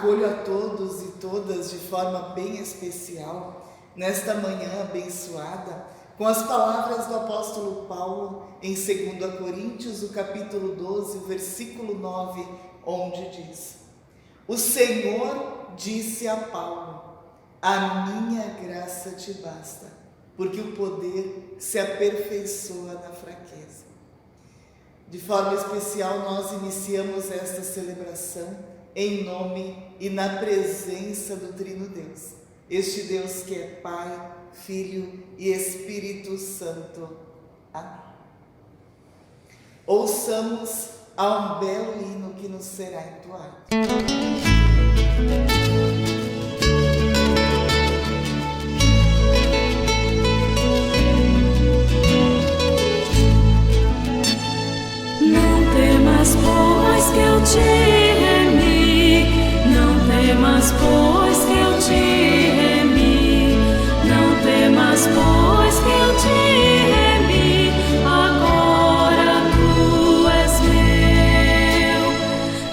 acolho a todos e todas de forma bem especial nesta manhã abençoada com as palavras do apóstolo Paulo em 2 Coríntios, o capítulo 12, o versículo 9, onde diz: O Senhor disse a Paulo: a minha graça te basta, porque o poder se aperfeiçoa na fraqueza. De forma especial, nós iniciamos esta celebração em nome e na presença do Trino Deus, este Deus que é Pai, Filho e Espírito Santo. Amém. Ouçamos a um belo hino que nos será entoado. Não temas, pois que eu te remi, não temas, pois que eu te remi, não temas, pois que eu te remi, agora tu és meu.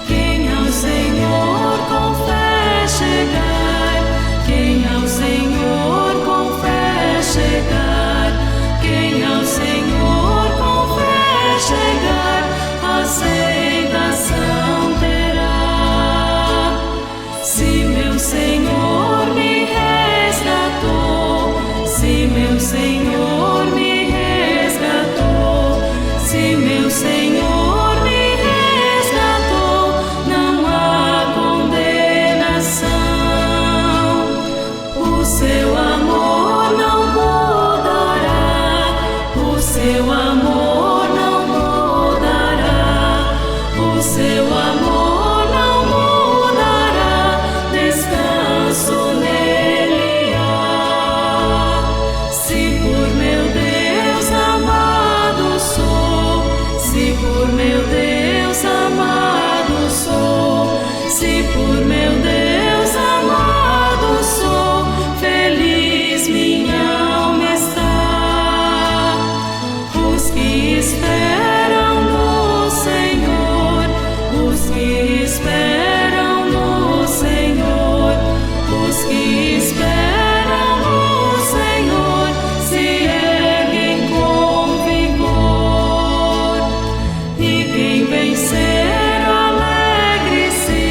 Quem ao Senhor com fé chegar, quem ao Senhor com fé chegar, quem ao Senhor com fé chegar, aceitação terá. Se meu Senhor me resgatou, se meu Senhor me resgatou, se meu Senhor me resgatou, não há condenação. O seu amor não mudará, o seu amor não mudará, o seu amor não mudará, descanso nele há. Se por meu Deus amado sou, se por meu Deus amado sou, se por meu Deus amado sou, feliz minha alma está. Os que esperam no Senhor, os que esperam no Senhor, os que esperam no Senhor, se erguem com vigor. E quem vencer, alegre-se,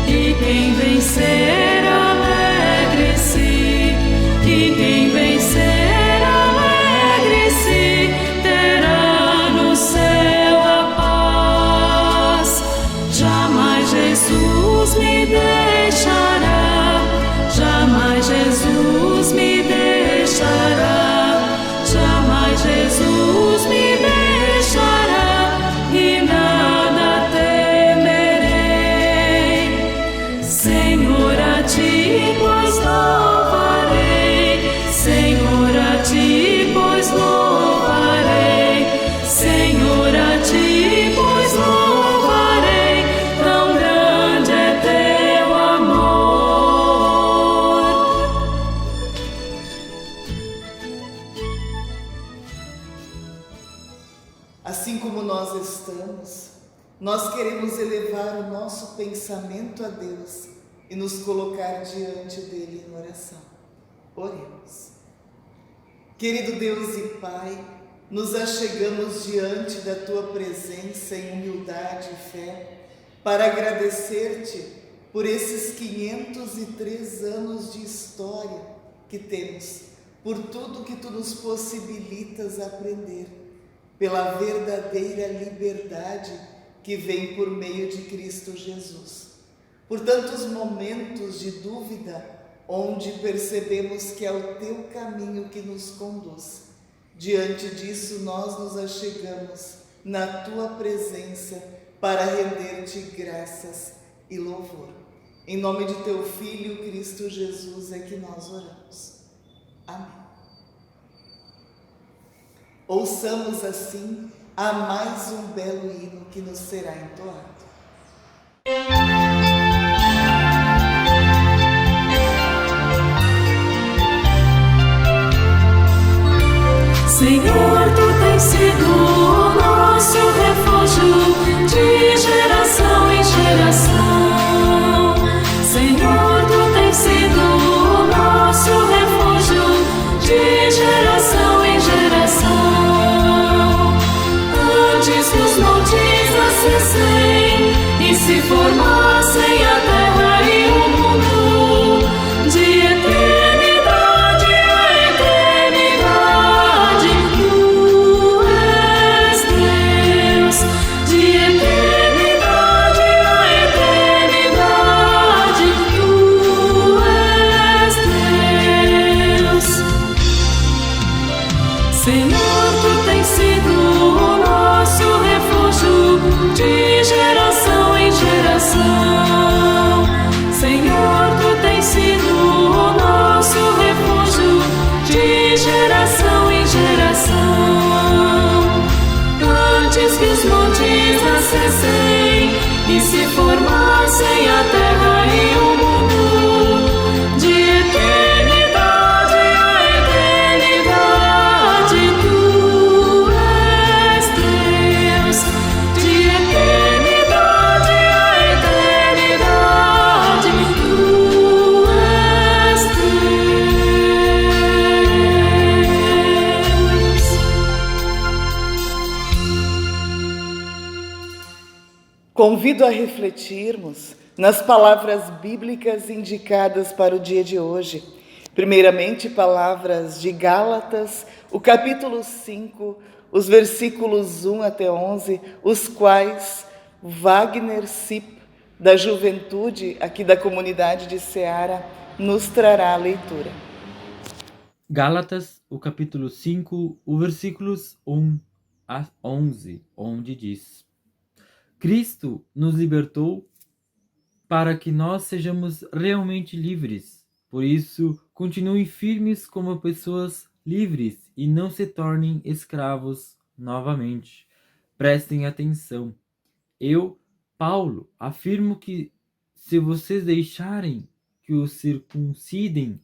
e quem vencer, alegre-se, e quem vencer, alegre-se, terá no céu a paz. Jamais Jesus me deixará, jamais Jesus me deixará, jamais Jesus me deixará, e nada temerei. Senhor, a ti pois louvarei, Senhor, a ti pois louvarei, Senhor, a ti pois louvarei, tão grande é teu amor. Assim como nós estamos, nós queremos elevar o nosso pensamento a Deus e nos colocar diante dele em oração. Oremos. Querido Deus e Pai, nos achegamos diante da Tua presença em humildade e fé para agradecer-te por esses 503 anos de história que temos, por tudo que Tu nos possibilitas aprender, pela verdadeira liberdade que vem por meio de Cristo Jesus. Por tantos momentos de dúvida, onde percebemos que é o Teu caminho que nos conduz. Diante disso, nós nos achegamos na Tua presença para render-te graças e louvor. Em nome de Teu Filho, Cristo Jesus, é que nós oramos. Amém. Ouçamos assim a mais um belo hino que nos será entoado. Senhor, Tu tens sido o nosso refúgio de geração em geração. Convido a refletirmos nas palavras bíblicas indicadas para o dia de hoje. Primeiramente, palavras de Gálatas, o capítulo 5, os versículos 1 até 11, os quais Wagner Sipp, da juventude aqui da comunidade de Ceará, nos trará a leitura. Gálatas, o capítulo 5, os versículos 1 a 11, onde diz: Cristo nos libertou para que nós sejamos realmente livres. Por isso, continuem firmes como pessoas livres e não se tornem escravos novamente. Prestem atenção. Eu, Paulo, afirmo que se vocês deixarem que os circuncidem,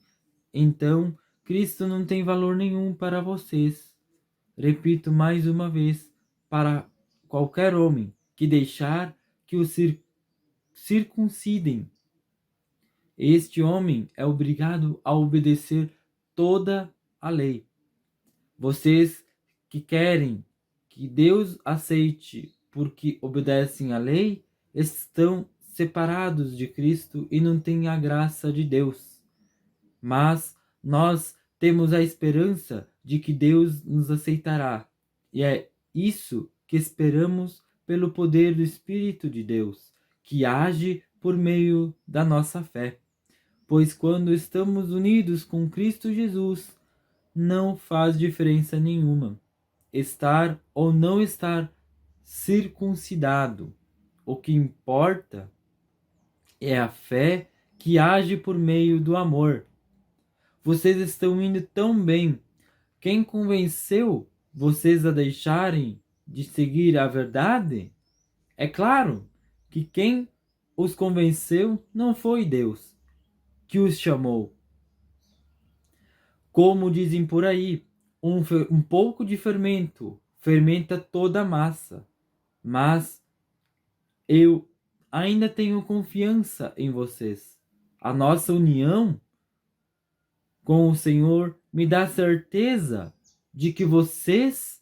então Cristo não tem valor nenhum para vocês. Repito mais uma vez, para qualquer homem que deixar que os circuncidem, este homem é obrigado a obedecer toda a lei. Vocês que querem que Deus aceite porque obedecem à lei, estão separados de Cristo e não têm a graça de Deus. Mas nós temos a esperança de que Deus nos aceitará. E é isso que esperamos pelo poder do Espírito de Deus, que age por meio da nossa fé. Pois quando estamos unidos com Cristo Jesus, não faz diferença nenhuma estar ou não estar circuncidado. O que importa é a fé que age por meio do amor. Vocês estão indo tão bem. Quem convenceu vocês a deixarem de seguir a verdade? É claro que quem os convenceu não foi Deus, que os chamou. Como dizem por aí, um pouco de fermento fermenta toda a massa. Mas eu ainda tenho confiança em vocês. A nossa união com o Senhor me dá certeza de que vocês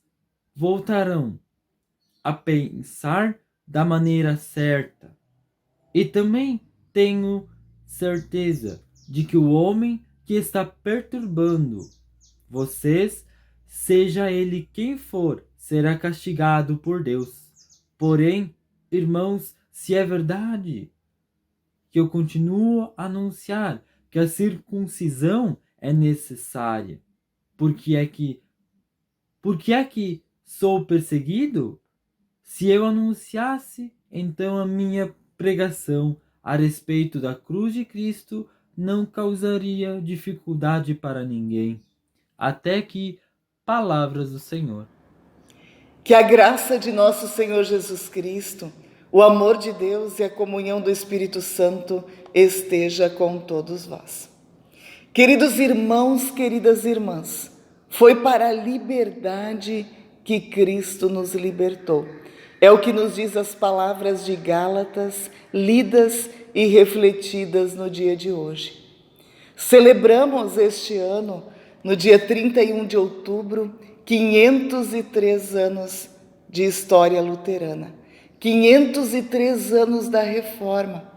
voltarão a pensar da maneira certa. E também tenho certeza de que o homem que está perturbando vocês, seja ele quem for, será castigado por Deus. Porém, irmãos, se é verdade que eu continuo a anunciar que a circuncisão é necessária, por que é que sou perseguido? Se eu anunciasse, então a minha pregação a respeito da cruz de Cristo não causaria dificuldade para ninguém. Até que, palavras do Senhor. Que a graça de nosso Senhor Jesus Cristo, o amor de Deus e a comunhão do Espírito Santo esteja com todos vós. Queridos irmãos, queridas irmãs, foi para a liberdade que Cristo nos libertou. É o que nos diz as palavras de Gálatas, lidas e refletidas no dia de hoje. Celebramos este ano, no dia 31 de outubro, 503 anos de história luterana, 503 anos da Reforma.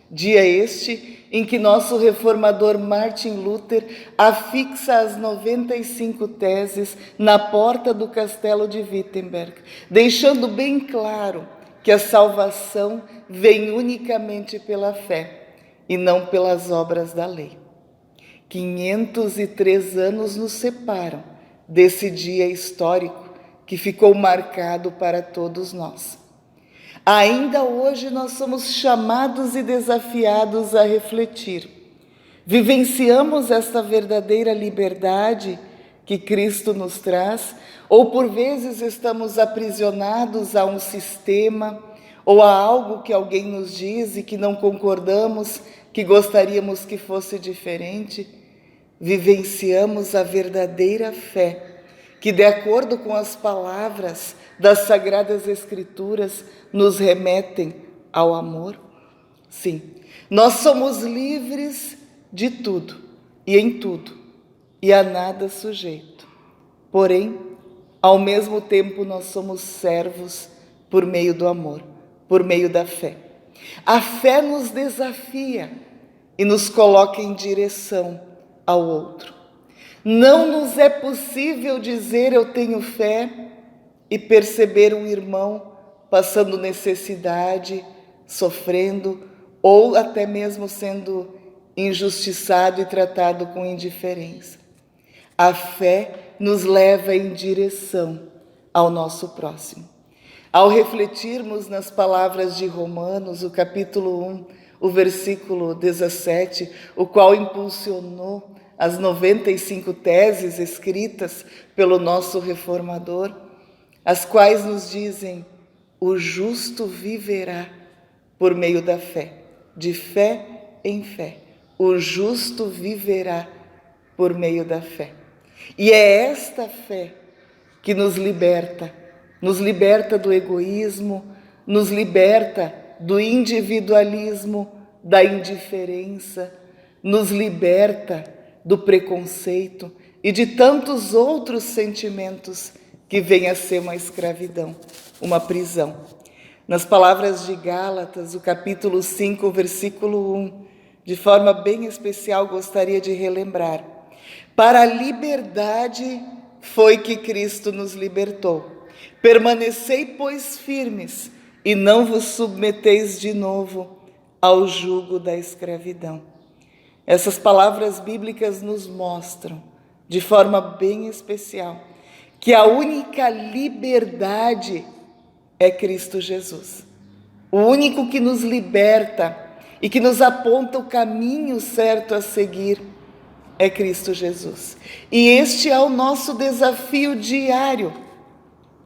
Dia este em que nosso reformador Martin Luther afixa as 95 teses na porta do castelo de Wittenberg, deixando bem claro que a salvação vem unicamente pela fé e não pelas obras da lei. 503 anos nos separam desse dia histórico que ficou marcado para todos nós. Ainda hoje nós somos chamados e desafiados a refletir. Vivenciamos esta verdadeira liberdade que Cristo nos traz, ou por vezes estamos aprisionados a um sistema ou a algo que alguém nos diz e que não concordamos, que gostaríamos que fosse diferente? Vivenciamos a verdadeira fé, que de acordo com as palavras das Sagradas Escrituras nos remetem ao amor? Sim, nós somos livres de tudo e em tudo, e a nada sujeito. Porém, ao mesmo tempo nós somos servos por meio do amor, por meio da fé. A fé nos desafia e nos coloca em direção ao outro. Não nos é possível dizer eu tenho fé e perceber um irmão passando necessidade, sofrendo ou até mesmo sendo injustiçado e tratado com indiferença. A fé nos leva em direção ao nosso próximo. Ao refletirmos nas palavras de Romanos, o capítulo 1, o versículo 17, o qual impulsionou as 95 teses escritas pelo nosso reformador, as quais nos dizem: o justo viverá por meio da fé, de fé em fé. O justo viverá por meio da fé. E é esta fé que nos liberta do egoísmo, nos liberta do individualismo, da indiferença, nos liberta do preconceito e de tantos outros sentimentos que vêm a ser uma escravidão, uma prisão. Nas palavras de Gálatas, o capítulo 5, versículo 1, de forma bem especial gostaria de relembrar: para a liberdade foi que Cristo nos libertou. Permanecei, pois, firmes, e não vos submeteis de novo ao jugo da escravidão. Essas palavras bíblicas nos mostram, de forma bem especial, que a única liberdade é Cristo Jesus. O único que nos liberta e que nos aponta o caminho certo a seguir é Cristo Jesus. E este é o nosso desafio diário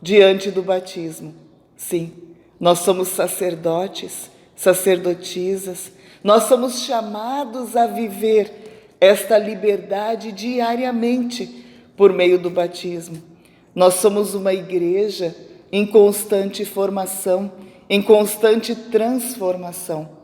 diante do batismo. Sim, nós somos sacerdotes, sacerdotisas, nós somos chamados a viver esta liberdade diariamente por meio do batismo. Nós somos uma igreja em constante formação, em constante transformação.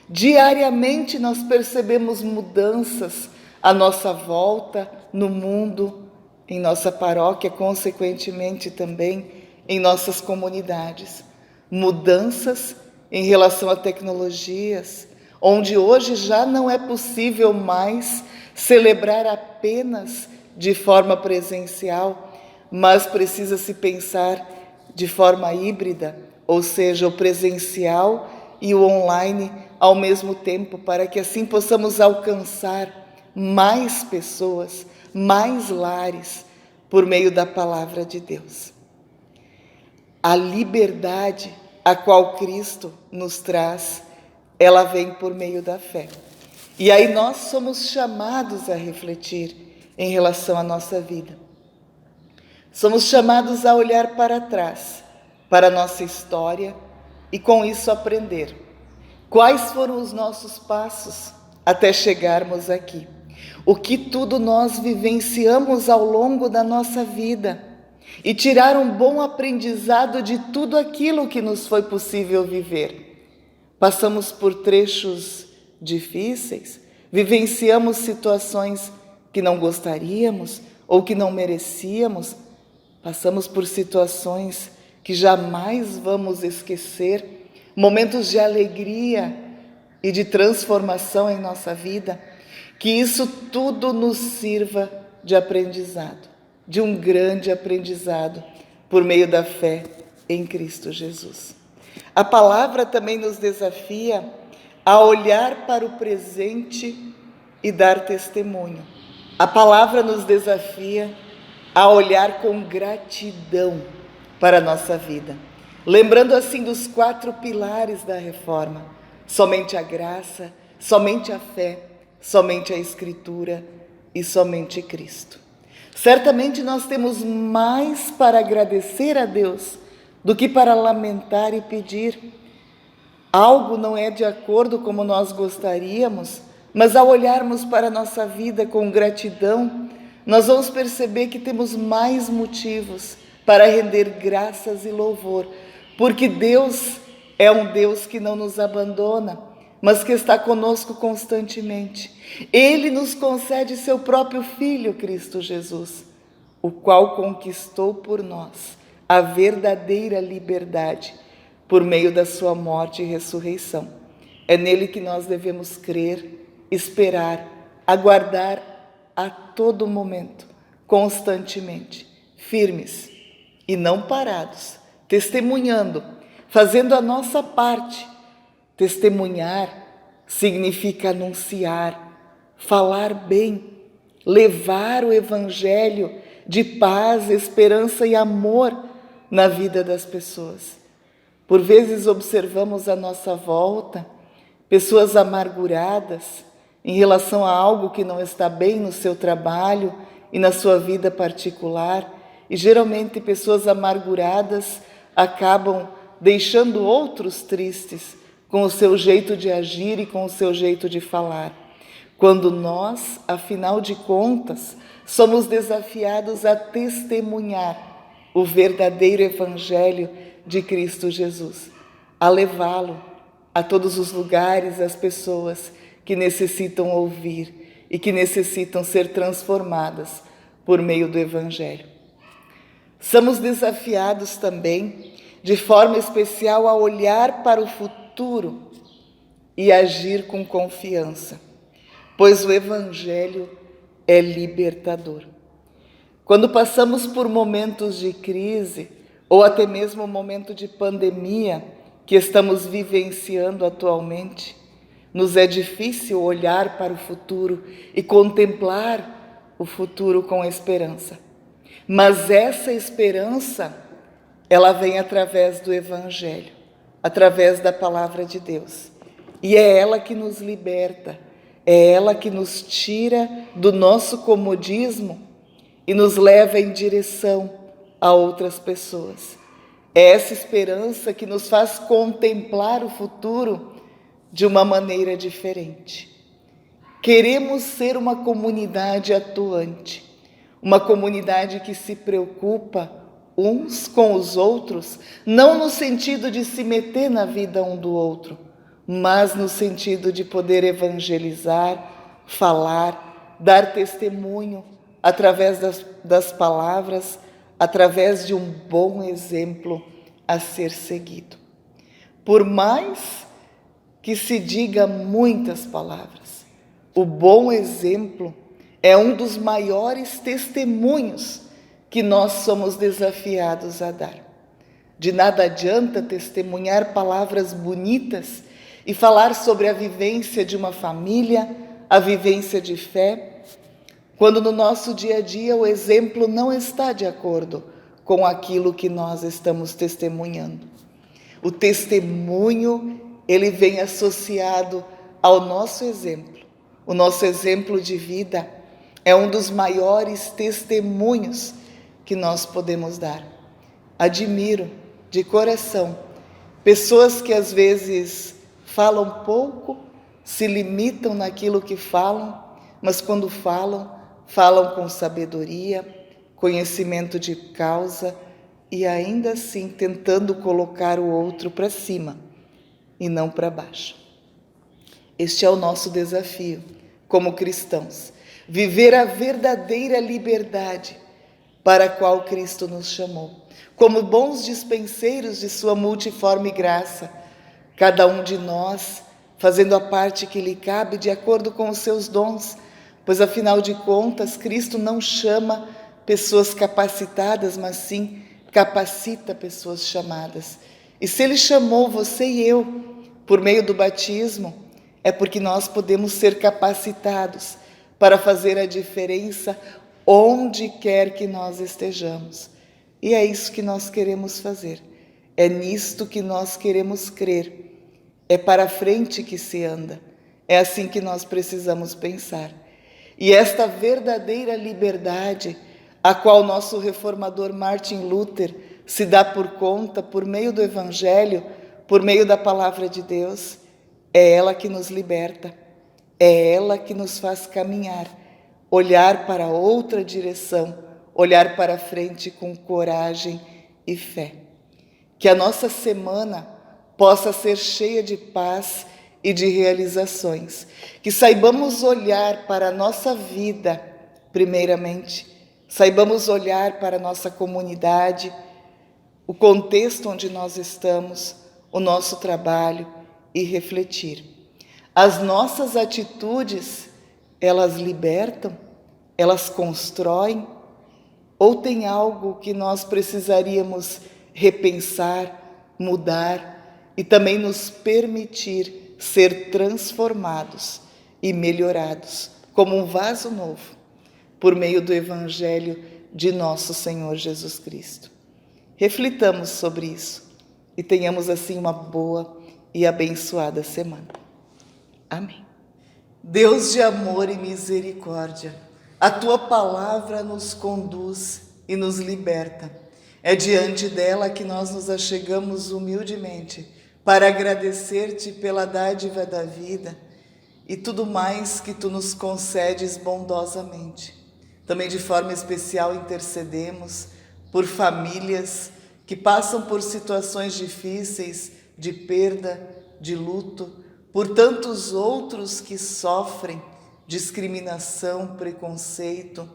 Diariamente nós percebemos mudanças à nossa volta, no mundo, em nossa paróquia, consequentemente também em nossas comunidades. Mudanças em relação a tecnologias, onde hoje já não é possível mais celebrar apenas de forma presencial, mas precisa se pensar de forma híbrida, ou seja, o presencial e o online ao mesmo tempo, para que assim possamos alcançar mais pessoas, mais lares, por meio da palavra de Deus. A liberdade a qual Cristo nos traz, ela vem por meio da fé. E aí nós somos chamados a refletir em relação à nossa vida. Somos chamados a olhar para trás, para a nossa história, e com isso aprender. Quais foram os nossos passos até chegarmos aqui? O que tudo nós vivenciamos ao longo da nossa vida e tirar um bom aprendizado de tudo aquilo que nos foi possível viver. Passamos por trechos difíceis, vivenciamos situações que não gostaríamos ou que não merecíamos, passamos por situações que jamais vamos esquecer, momentos de alegria e de transformação em nossa vida. Que isso tudo nos sirva de aprendizado, de um grande aprendizado, por meio da fé em Cristo Jesus. A palavra também nos desafia a olhar para o presente e dar testemunho. A palavra nos desafia a olhar com gratidão para a nossa vida, lembrando assim dos 4 pilares da reforma: somente a graça, somente a fé, somente a Escritura e somente Cristo. Certamente nós temos mais para agradecer a Deus do que para lamentar e pedir. Algo não é de acordo como nós gostaríamos, mas ao olharmos para a nossa vida com gratidão, nós vamos perceber que temos mais motivos para render graças e louvor, porque Deus é um Deus que não nos abandona, mas que está conosco constantemente. Ele nos concede seu próprio Filho, Cristo Jesus, o qual conquistou por nós a verdadeira liberdade, por meio da sua morte e ressurreição. É nele que nós devemos crer, esperar, aguardar a todo momento, constantemente, firmes e não parados, testemunhando, fazendo a nossa parte. Testemunhar significa anunciar, falar bem, levar o evangelho de paz, esperança e amor na vida das pessoas. Por vezes observamos à nossa volta pessoas amarguradas em relação a algo que não está bem no seu trabalho e na sua vida particular, e geralmente pessoas amarguradas acabam deixando outros tristes com o seu jeito de agir e com o seu jeito de falar. Quando nós, afinal de contas, somos desafiados a testemunhar o verdadeiro Evangelho de Cristo Jesus, a levá-lo a todos os lugares, às pessoas que necessitam ouvir e que necessitam ser transformadas por meio do Evangelho. Somos desafiados também, de forma especial, a olhar para o futuro e agir com confiança, pois o Evangelho é libertador. Quando passamos por momentos de crise, ou até mesmo o momento de pandemia que estamos vivenciando atualmente, nos é difícil olhar para o futuro e contemplar o futuro com esperança. Mas essa esperança, ela vem através do Evangelho, através da Palavra de Deus. E é ela que nos liberta, é ela que nos tira do nosso comodismo e nos leva em direção a outras pessoas. É essa esperança que nos faz contemplar o futuro de uma maneira diferente. Queremos ser uma comunidade atuante, uma comunidade que se preocupa uns com os outros, não no sentido de se meter na vida um do outro, mas no sentido de poder evangelizar, falar, dar testemunho através das palavras, através de um bom exemplo a ser seguido. Por mais que se diga muitas palavras, o bom exemplo é um dos maiores testemunhos que nós somos desafiados a dar. De nada adianta testemunhar palavras bonitas e falar sobre a vivência de uma família, a vivência de fé, quando no nosso dia a dia o exemplo não está de acordo com aquilo que nós estamos testemunhando. O testemunho, ele vem associado ao nosso exemplo. O nosso exemplo de vida é um dos maiores testemunhos que nós podemos dar. Admiro de coração pessoas que às vezes falam pouco, se limitam naquilo que falam, mas quando falam, falam com sabedoria, conhecimento de causa e ainda assim tentando colocar o outro para cima e não para baixo. Este é o nosso desafio como cristãos, viver a verdadeira liberdade para a qual Cristo nos chamou, como bons dispenseiros de sua multiforme graça, cada um de nós fazendo a parte que lhe cabe de acordo com os seus dons, pois afinal de contas Cristo não chama pessoas capacitadas, mas sim capacita pessoas chamadas. E se Ele chamou você e eu por meio do batismo, é porque nós podemos ser capacitados para fazer a diferença onde quer que nós estejamos. E é isso que nós queremos fazer. É nisto que nós queremos crer. É para frente que se anda. É assim que nós precisamos pensar. E esta verdadeira liberdade, a qual nosso reformador Martin Luther se dá por conta por meio do Evangelho, por meio da Palavra de Deus, é ela que nos liberta, é ela que nos faz caminhar, olhar para outra direção, olhar para frente com coragem e fé. Que a nossa semana possa ser cheia de paz e de realizações. Que saibamos olhar para a nossa vida, primeiramente, saibamos olhar para a nossa comunidade, o contexto onde nós estamos, o nosso trabalho e refletir. As nossas atitudes, elas libertam, elas constroem, ou tem algo que nós precisaríamos repensar, mudar e também nos permitir ser transformados e melhorados como um vaso novo por meio do Evangelho de nosso Senhor Jesus Cristo. Reflitamos sobre isso e tenhamos assim uma boa e abençoada semana. Amém. Deus de amor e misericórdia, a Tua palavra nos conduz e nos liberta. É diante dela que nós nos achegamos humildemente para agradecer-te pela dádiva da vida e tudo mais que Tu nos concedes bondosamente. Também de forma especial intercedemos por famílias que passam por situações difíceis de perda, de luto, por tantos outros que sofrem discriminação, preconceito,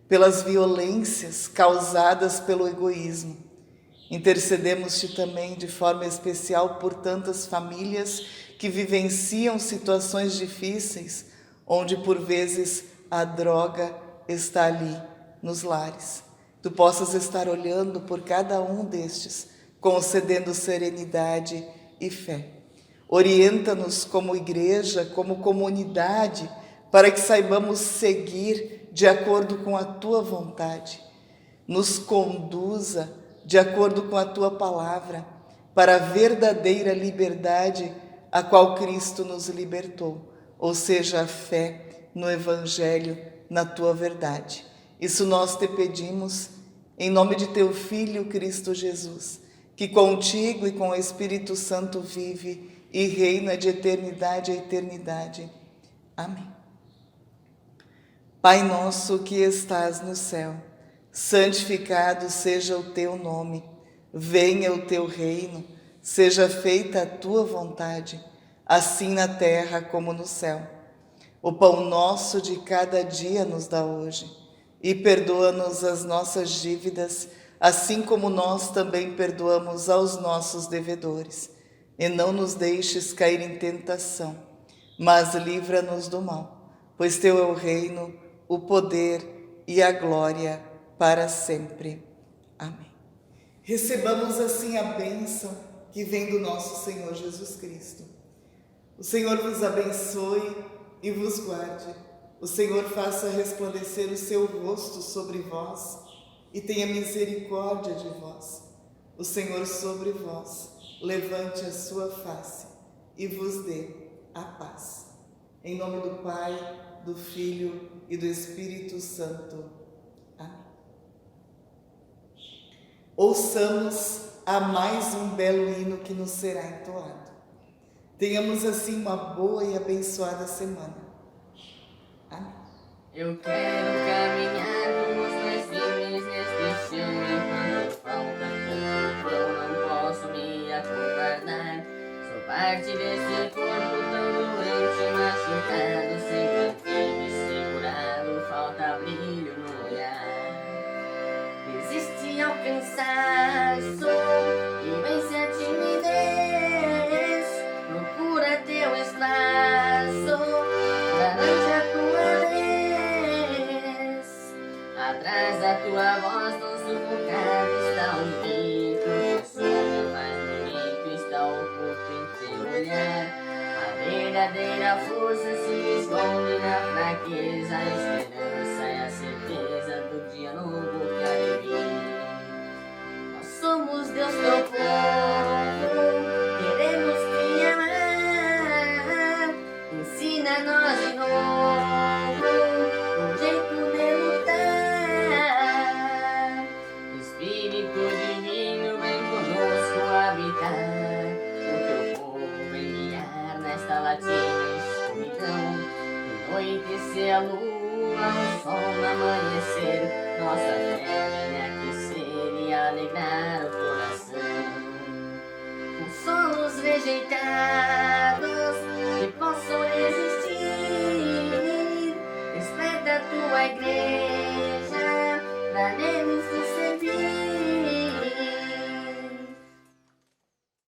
pelas violências causadas pelo egoísmo. Intercedemos-te também de forma especial por tantas famílias que vivenciam situações difíceis, onde por vezes a droga está ali nos lares. Tu possas estar olhando por cada um destes, concedendo serenidade e fé. Orienta-nos como igreja, como comunidade, para que saibamos seguir de acordo com a Tua vontade. Nos conduza de acordo com a Tua palavra, para a verdadeira liberdade a qual Cristo nos libertou, ou seja, a fé no Evangelho, na Tua verdade. Isso nós te pedimos em nome de Teu Filho Cristo Jesus, que contigo e com o Espírito Santo vive e reina de eternidade a eternidade. Amém. Pai nosso que estás no céu, santificado seja o Teu nome. Venha o Teu reino, seja feita a Tua vontade, assim na terra como no céu. O pão nosso de cada dia nos dá hoje, e perdoa-nos as nossas dívidas, assim como nós também perdoamos aos nossos devedores. E não nos deixes cair em tentação, mas livra-nos do mal, pois Teu é o reino, o poder e a glória para sempre. Amém. Recebamos assim a bênção que vem do nosso Senhor Jesus Cristo. O Senhor vos abençoe e vos guarde. O Senhor faça resplandecer o seu rosto sobre vós e tenha misericórdia de vós. O Senhor sobre vós levante a sua face e vos dê a paz. Em nome do Pai, do Filho e do Espírito Santo. Amém. Ouçamos a mais um belo hino que nos será entoado. Tenhamos assim uma boa e abençoada semana. Amém. Eu quero caminhar com os pés firmes neste chão enquanto falta pouco. Eu não posso me acovardar. Sou parte desse corpo tão doente, machucado, sem firme, segurado. Falta brilho no olhar. Resiste ao cansaço e vence a timidez. Procura teu espaço, garante a tua vez. Atrás da tua voz tão sufocada está um grito. O sonho mais bonito está oculto em teu olhar. A verdadeira força se esconde na fraqueza. A esperança é a certeza do dia novo que há de vir. Nós somos Deus teu povo, queremos te amar. Ensina-nós de novo um jeito de lutar. Espírito divino vem conosco habitar. O teu povo vem guiar nesta latina escuridão. De noite ser a lua, o sol no amanhecer. Nossa fé vem aquecer e alegrar o coração. Com solos rejeitados,